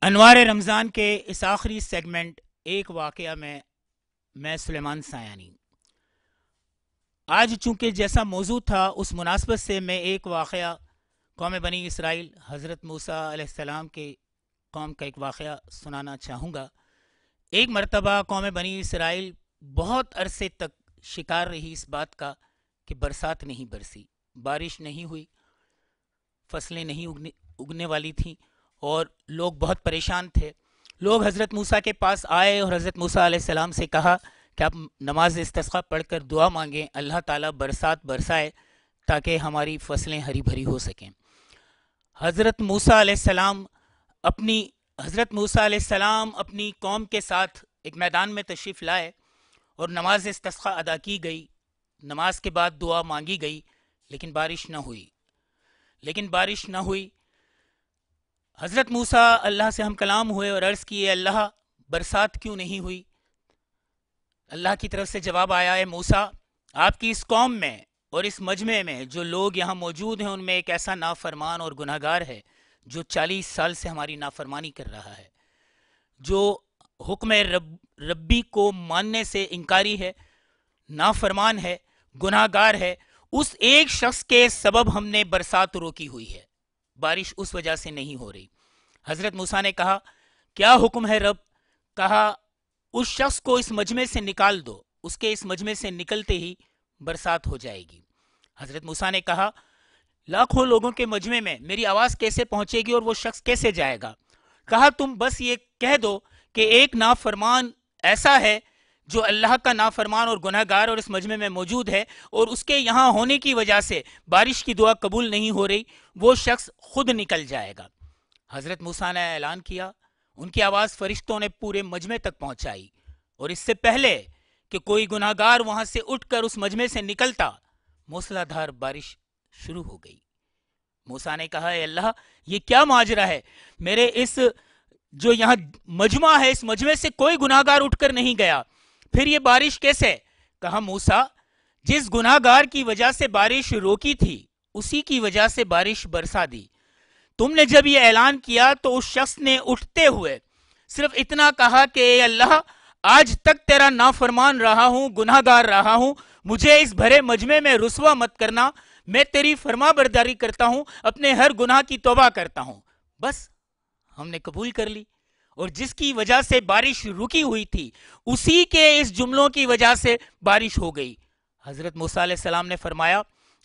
انوار رمضان کے اس آخری سیگمنٹ ایک واقعہ میں سلیمان سایانی، آج چونکہ جیسا موضوع تھا اس مناسبت سے میں ایک واقعہ قوم بنی اسرائیل حضرت موسیٰ علیہ السلام کے قوم کا ایک واقعہ سنانا چاہوں گا۔ ایک مرتبہ قوم بنی اسرائیل بہت عرصے تک شکار رہی اس بات کا کہ برسات نہیں برسی، بارش نہیں ہوئی، فصلیں نہیں اگنے والی تھیں اور لوگ بہت پریشان تھے۔ لوگ حضرت موسیٰ کے پاس آئے اور حضرت موسیٰ علیہ السلام سے کہا کہ آپ نماز استسقاء پڑھ کر دعا مانگیں، اللہ تعالیٰ برسات برسائے تاکہ ہماری فصلیں ہری بھری ہو سکیں۔ حضرت موسیٰ علیہ السلام اپنی قوم کے ساتھ ایک میدان میں تشریف لائے اور نماز استسقاء ادا کی گئی، نماز کے بعد دعا مانگی گئی، لیکن بارش نہ ہوئی۔ حضرت موسیٰ اللہ سے ہم کلام ہوئے اور عرض کیے، اللہ برسات کیوں نہیں ہوئی؟ اللہ کی طرف سے جواب آیا، اے موسیٰ، آپ کی اس قوم میں اور اس مجمع میں جو لوگ یہاں موجود ہیں ان میں ایک ایسا نافرمان اور گناہگار ہے جو 40 سال سے ہماری نافرمانی کر رہا ہے، جو حکم ربی کو ماننے سے انکاری ہے، نافرمان ہے، گناہگار ہے۔ اس ایک شخص کے سبب ہم نے برسات روکی ہوئی ہے، بارش اس وجہ سے نہیں ہو رہی۔ حضرت موسیٰ نے کہا، کیا حکم ہے رب؟ کہا، اس شخص کو اس مجمع سے نکال دو، اس کے اس مجمع سے نکلتے ہی برسات ہو جائے گی۔ حضرت موسیٰ نے کہا، لاکھوں لوگوں کے مجمع میں میری آواز کیسے پہنچے گی اور وہ شخص کیسے جائے گا؟ کہا، تم بس یہ کہہ دو کہ ایک نافرمان ایسا ہے جو اللہ کا نافرمان اور گناہگار اور اس مجمع میں موجود ہے اور اس کے یہاں ہونے کی وجہ سے بارش کی دعا قبول نہیں ہو رہی، وہ شخص خود نکل جائے گا۔ حضرت موسیٰ نے اعلان کیا، ان کی آواز فرشتوں نے پورے مجمع تک پہنچائی اور اس سے پہلے کہ کوئی گناہگار وہاں سے اٹھ کر اس مجمع سے نکلتا، موسلادھار بارش شروع ہو گئی۔ موسیٰ نے کہا، اے اللہ، یہ کیا ماجرا ہے؟ میرے اس جو یہاں مجمع ہے اس مجمع سے کوئی گناہگار اٹھ کر نہیں گیا، پھر یہ بارش کیسے؟ کہا، موسیٰ، جس گناہگار کی وجہ سے بارش روکی تھی اسی کی وجہ سے بارش برسا دی۔ تم نے جب یہ اعلان کیا تو اس شخص نے اٹھتے ہوئے صرف اتنا کہا کہ اے اللہ، آج تک تیرا نافرمان رہا ہوں، گناہگار رہا ہوں، مجھے اس بھرے مجمع میں رسوا مت کرنا، میں تیری فرما برداری کرتا ہوں، اپنے ہر گناہ کی توبہ کرتا ہوں۔ بس ہم نے قبول کر لی، اور جس کی وجہ سے بارش رکی ہوئی تھی اسی کے اس جملوں کی وجہ سے بارش ہو گئی۔ حضرت موسیٰ علیہ السلام نے فرمایا،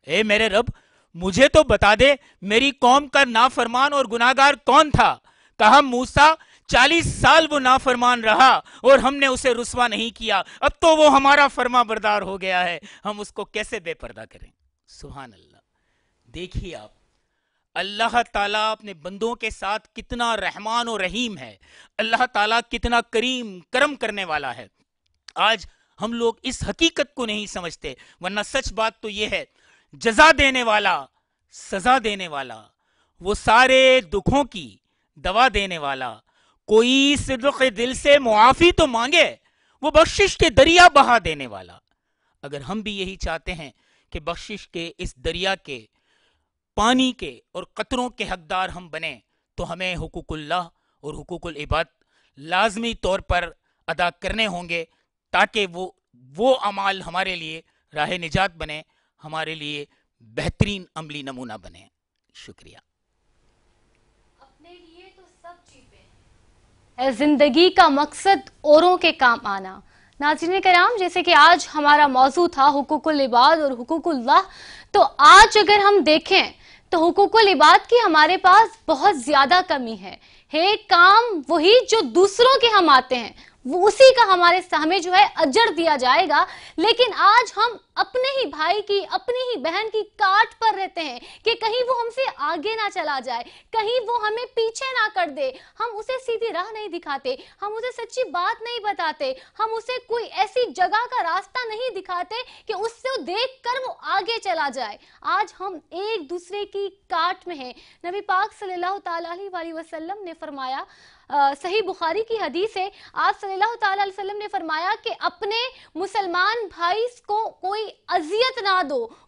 اے میرے رب، مجھے تو بتا دے میری قوم کا نافرمان اور گناہگار کون تھا؟ کہا، موسیٰ، 40 سال وہ نافرمان رہا اور ہم نے اسے رسوا نہیں کیا، اب تو وہ ہمارا فرما بردار ہو گیا ہے، ہم اس کو کیسے بے پردہ کریں؟ سبحان اللہ۔ دیکھیے آپ، اللہ تعالیٰ اپنے بندوں کے ساتھ کتنا رحمان و رحیم ہے، اللہ تعالیٰ کتنا کرم کرنے والا ہے۔ آج ہم لوگ اس حقیقت کو نہیں سمجھتے، ورنہ سچ بات تو یہ ہے، جزا دینے والا، سزا دینے والا، وہ سارے دکھوں کی دوا دینے والا، کوئی صدق دل سے معافی تو مانگے، وہ بخشش کے دریا بہا دینے والا۔ اگر ہم بھی یہی چاہتے ہیں کہ بخشش کے اس دریا کے پانی کے اور قطروں کے حقدار ہم بنیں، تو ہمیں حقوق اللہ اور حقوق العباد لازمی طور پر ادا کرنے ہوں گے، تاکہ وہ اعمال ہمارے لیے راہ نجات بنے، ہمارے لیے بہترین عملی نمونہ بنے۔ شکریہ۔ اپنے لیے تو سب چیزیں ہیں، زندگی کا مقصد اوروں کے کام آنا۔ ناظرین کرام، جیسے کہ آج ہمارا موضوع تھا حقوق العباد اور حقوق اللہ، تو آج اگر ہم دیکھیں تو حقوق العباد کی ہمارے پاس بہت زیادہ کمی ہے۔ ایک کام وہی جو دوسروں کے ہم آتے ہیں، وہ اسی کا ہمیں جو ہے اجر دیا جائے گا، لیکن آج ہم اپنے ہی بھائی کی، اپنی ہی بہن کی کاٹ پر رہتے ہیں کہ کہیں وہ ہم سے آگے نہ چلا جائے، کہیں وہ ہمیں پیچھے نہ کر دے۔ ہم اسے سیدھی راہ نہیں دکھاتے، ہم اسے سچی بات نہیں بتاتے، ہم اسے کوئی ایسی جگہ کا راستہ نہیں دکھاتے کہ اس سے دیکھ کر وہ آگے چلا جائے۔ آج ہم ایک دوسرے کی کاٹ میں ہیں۔ نبی پاک صلی اللہ تعالیٰ علیہ وسلم نے فرمایا، صحیح بخاری کی حدیث ہے، آپ صلی اللہ تعالیٰ علیہ وسلم نے فرمایا کہ اپنے مسلمان بھائی کو کوئی اذیت نہ دو،